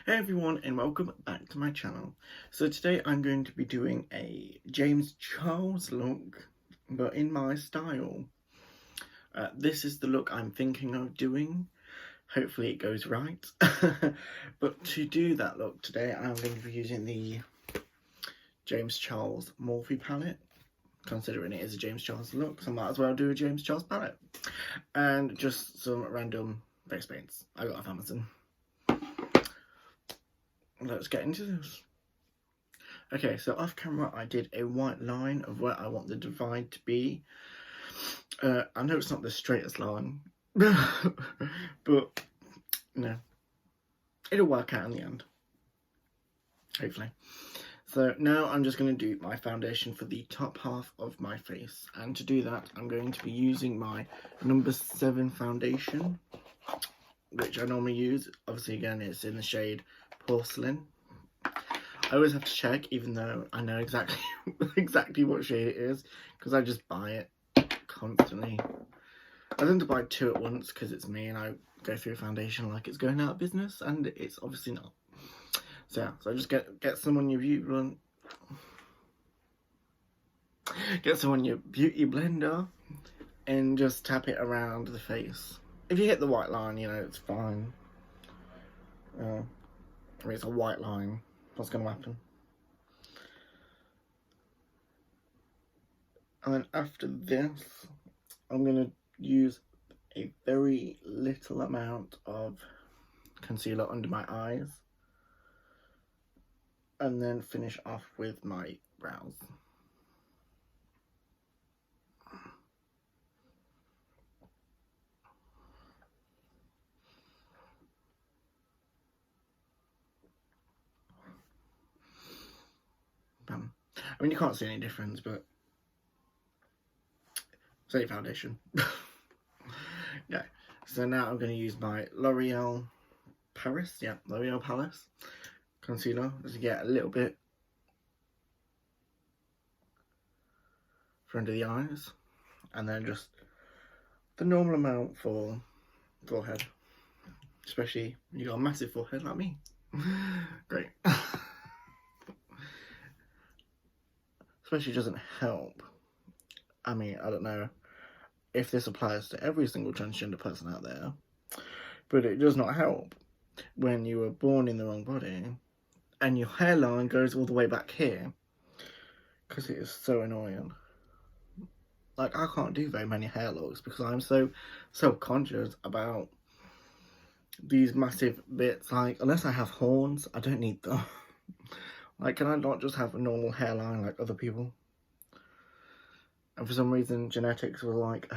Hey everyone, and welcome back to my channel. So today I'm going to be doing a James Charles look, but in my style. This is the look I'm thinking of doing. Hopefully it goes right. But to do that look today, I'm going to be using the James Charles Morphe palette. Considering it is a James Charles look, so I might as well do a James Charles palette. And just some random face paints I got off Amazon. Let's get into this. Okay, so off camera I did a white line of where I want the divide to be. I know it's not the straightest line, but no, it'll work out in the end, hopefully. So now I'm just going to do my foundation for the top half of my face, and to do that I'm going to be using my number 7 foundation, which I normally use. Obviously again it's in the shade Porcelain. I always have to check, even though I know exactly what shade it is, because I just buy it constantly. I tend to buy 2 at once because it's me, and I go through foundation like it's going out of business, and it's obviously not. So yeah, so just get some on your beauty blender, and just tap it around the face. If you hit the white line, you know it's fine. I mean, it's a white line. What's going to happen? And then after this, I'm going to use a very little amount of concealer under my eyes, and then finish off with my brows. I mean, you can't see any difference, but same foundation. Yeah. So now I'm going to use my L'Oreal Paris. Yeah, L'Oreal Paris concealer, just to get a little bit for under the eyes, and then just the normal amount for forehead, especially when you got a massive forehead like me. Great. Especially doesn't help. I mean, I don't know if this applies to every single transgender person out there, but it does not help when you were born in the wrong body and your hairline goes all the way back here, because it is so annoying. Like, I can't do very many hair looks because I'm so self-conscious about these massive bits. Like, unless I have horns, I don't need them. Like, can I not just have a normal hairline like other people? And for some reason, genetics was like,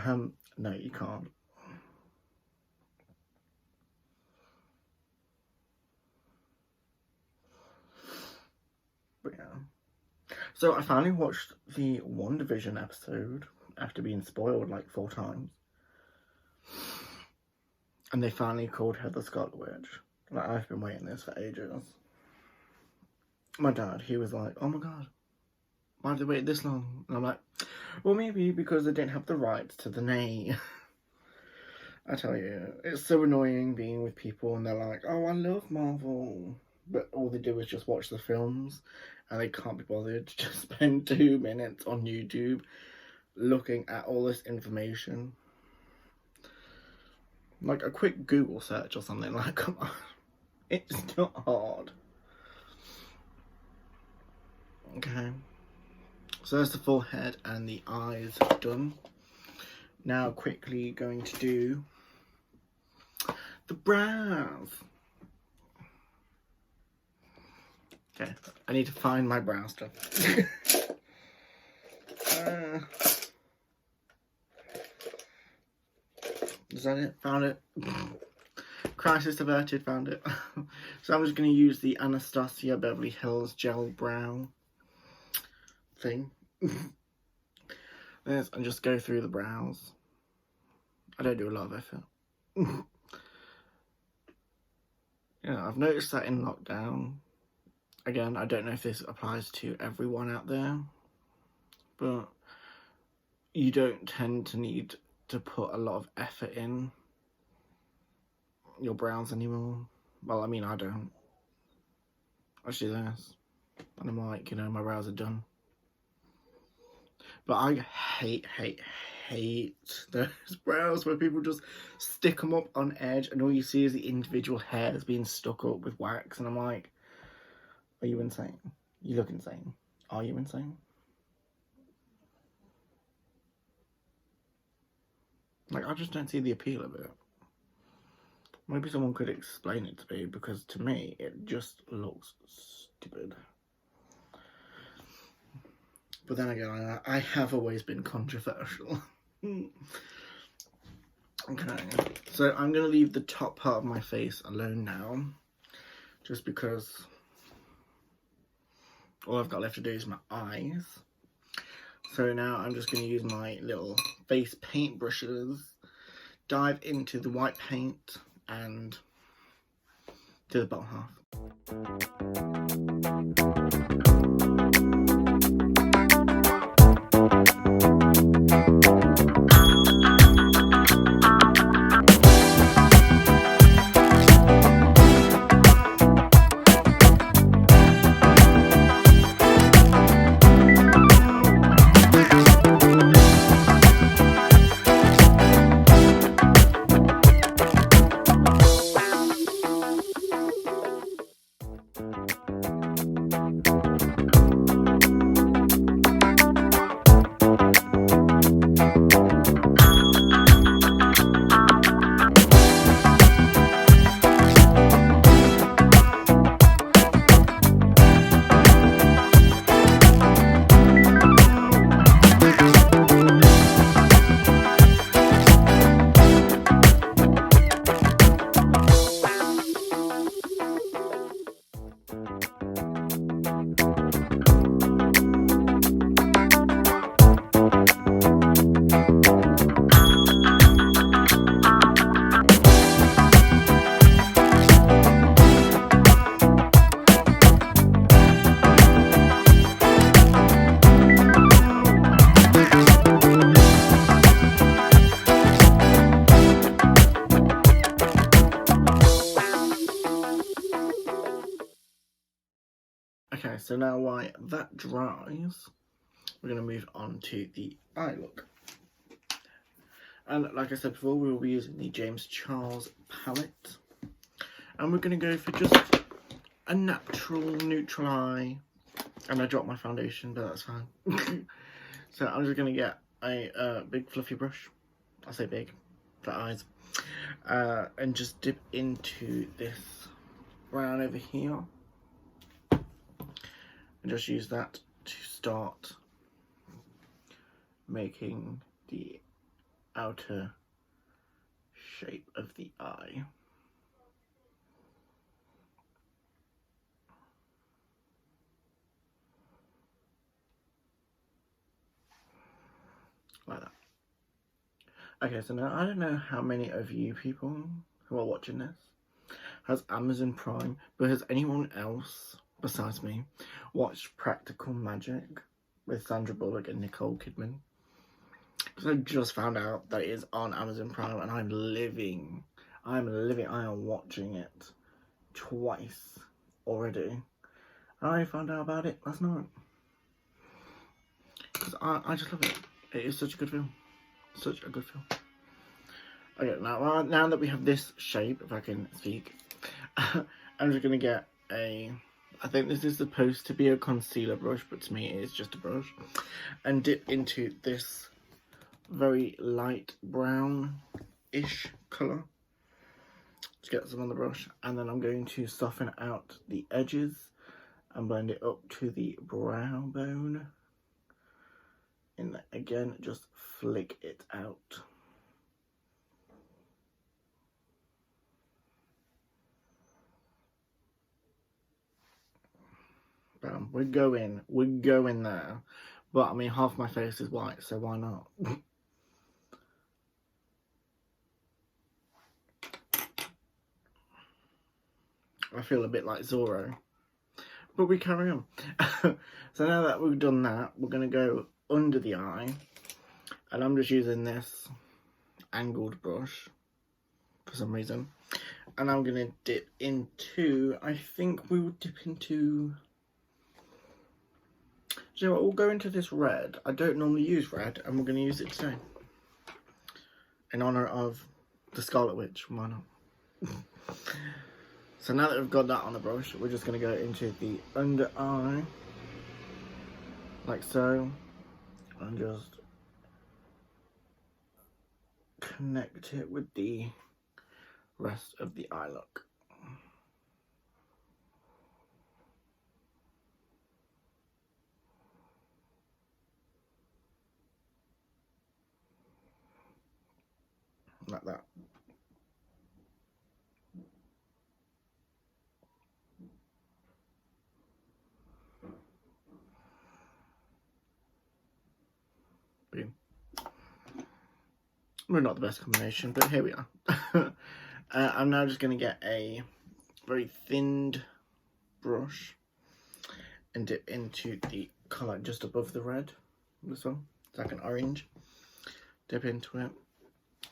no, you can't. But yeah. So I finally watched the WandaVision episode after being spoiled like 4 times. And they finally called her the Scarlet Witch. Like, I've been waiting this for ages. My dad, he was like, oh my god, why did they wait this long? And I'm like, well, maybe because they didn't have the rights to the name. I tell you, it's so annoying being with people and they're like, oh, I love Marvel. But all they do is just watch the films, and they can't be bothered to just spend 2 minutes on YouTube looking at all this information. Like a quick Google search or something, like, come on. It's not hard. Okay. So there's the forehead and the eyes done. Now quickly going to do the brows. Okay, I need to find my brow stuff. Is that it? Found it. Crisis averted, found it. So I'm just going to use the Anastasia Beverly Hills Gel Brow thing. This, and just go through the brows. I don't do a lot of effort. Yeah, I've noticed that in lockdown. Again, I don't know if this applies to everyone out there, but you don't tend to need to put a lot of effort in your brows anymore. Well, I mean, I don't. let's do this. And I'm like, you know, my brows are done. But I hate those brows where people just stick them up on edge and all you see is the individual hairs being stuck up with wax. And I'm like, are you insane? You look insane. Are you insane? Like, I just don't see the appeal of it. Maybe someone could explain it to me, because to me, it just looks stupid. But then again, I have always been controversial. Okay, so I'm going to leave the top part of my face alone now, just because all I've got left to do is my eyes. So now I'm just going to use my little face paint brushes, dive into the white paint and do the bottom half. Okay, so now while that dries, we're going to move on to the eye look. And like I said before, we will be using the James Charles palette. And we're going to go for just a natural neutral eye. And I dropped my foundation, but that's fine. So I'm just going to get a big fluffy brush. I say big, for eyes. And just dip into this brown over here. And just use that to start making the outer shape of the eye. Like that. Okay, so now I don't know how many of you people who are watching this has Amazon Prime, but has anyone else besides me watched Practical Magic with Sandra Bullock and Nicole Kidman? Because I just found out that it is on Amazon Prime and I am watching it twice already. And I found out about it last night. Because I just love it. It is such a good film. Such a good film. Okay, now that we have this shape, if I can speak, I'm just going to get I think this is supposed to be a concealer brush, but to me it is just a brush, and dip into this very light brown-ish colour to get some on the brush, and then I'm going to soften out the edges and blend it up to the brow bone, and again just flick it out. We're going there. But I mean, half my face is white, so why not? I feel a bit like Zorro. But we carry on. So now that we've done that, we're going to go under the eye. And I'm just using this angled brush for some reason. And I'm going to dip into, I think we will dip into, you know what, we'll go into this red. I don't normally use red, and we're going to use it today. In honour of the Scarlet Witch, why not? So now that we've got that on the brush, we're just going to go into the under eye, like so, and just connect it with the rest of the eye look. Like that. Boom. We're not the best combination, but here we are. I'm now just going to get a very thinned brush and dip into the colour just above the red. This one, it's like an orange. Dip into it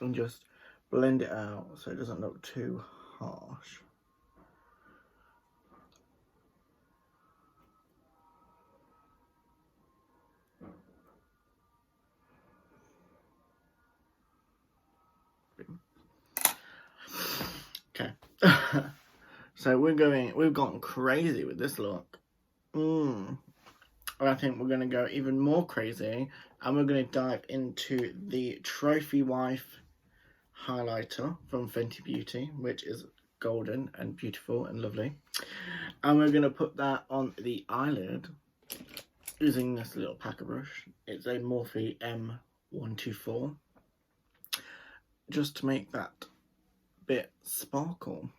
and just blend it out so it doesn't look too harsh. Okay. So we've gone crazy with this look. And I think we're going to go even more crazy, and we're going to dive into the Trophy Wife highlighter from Fenty Beauty, which is golden and beautiful and lovely. And we're going to put that on the eyelid using this little packer brush. It's a Morphe M124, just to make that bit sparkle.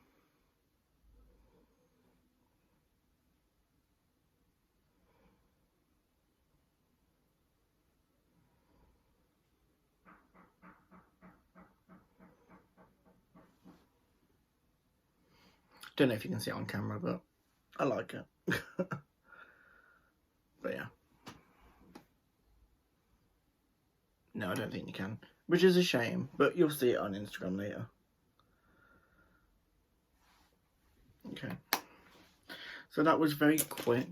Don't know if you can see it on camera, but I like it. But yeah. No, I don't think you can, which is a shame, but you'll see it on Instagram later. Okay. So that was very quick,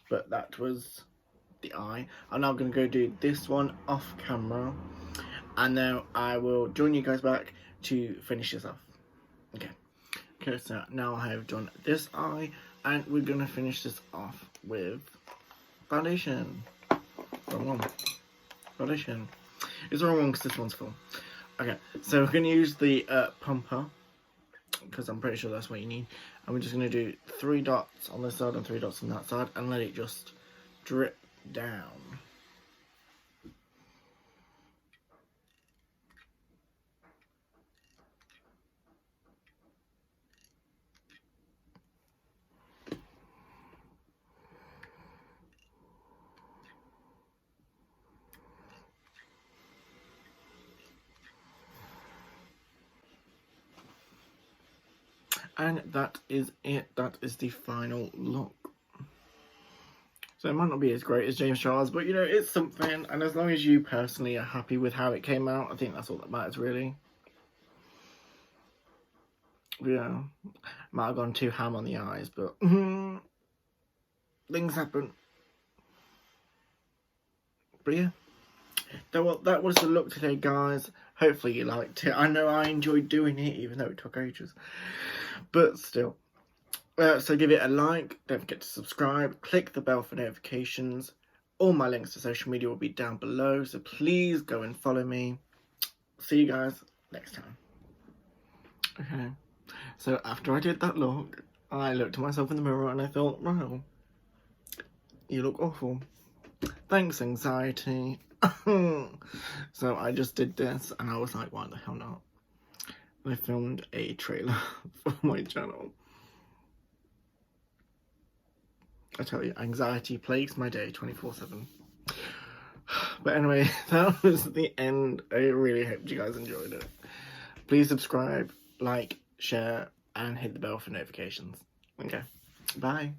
but that was the eye. I'm now going to go do this one off camera, and then I will join you guys back to finish this off. Okay, so now I have done this eye, and we're going to finish this off with foundation. Wrong one. Foundation. It's the wrong one because this one's full. Okay, so we're going to use the pumper, because I'm pretty sure that's what you need. And we're just going to do 3 dots on this side and 3 dots on that side, and let it just drip down. And that is it. That is the final look. So it might not be as great as James Charles, but you know, it's something. And as long as you personally are happy with how it came out, I think that's all that matters, really. Yeah, might have gone too ham on the eyes, but things happen. But yeah, that was the look today, guys. Hopefully you liked it. I know I enjoyed doing it, even though it took ages. But still. So give it a like. Don't forget to subscribe. Click the bell for notifications. All my links to social media will be down below. So please go and follow me. See you guys next time. Okay. So after I did that look, I looked at myself in the mirror and I thought, wow, you look awful. Thanks, anxiety. So I just did this and I was like, why the hell not? I filmed a trailer for my channel. I tell you, anxiety plagues my day 24/7. But anyway, that was the end. I really hope you guys enjoyed it. Please subscribe, like, share, and hit the bell for notifications. Okay, bye.